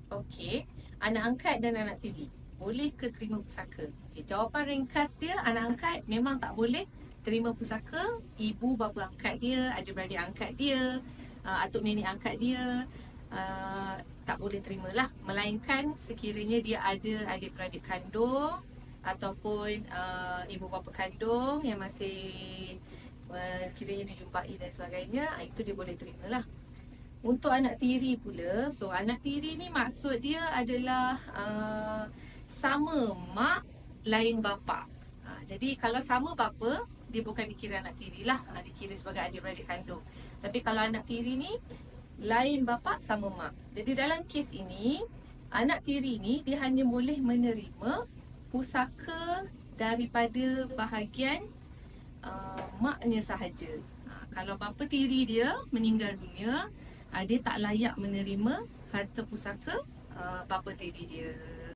Okey, anak angkat dan anak tiri boleh ke terima pusaka? Okay, jawapan ringkas dia, anak angkat memang tak boleh terima pusaka. Ibu bapa angkat dia, adik-beradik angkat dia, atuk nenek angkat dia, tak boleh terimalah. Melainkan sekiranya dia ada adik-beradik kandung ataupun ibu bapa kandung yang masih kiranya dijumpai dan sebagainya, itu dia boleh terimalah. Untuk anak tiri pula, so anak tiri ni maksud dia adalah sama mak lain bapa. Jadi kalau sama bapa, dia bukan dikira anak tiri lah, dikira sebagai adik-beradik kandung. Tapi kalau anak tiri ni lain bapa sama mak. Jadi dalam kes ini, anak tiri ni dia hanya boleh menerima pusaka daripada bahagian maknya sahaja. Kalau bapa tiri dia meninggal dunia, dia tak layak menerima harta pusaka bapa tiri dia.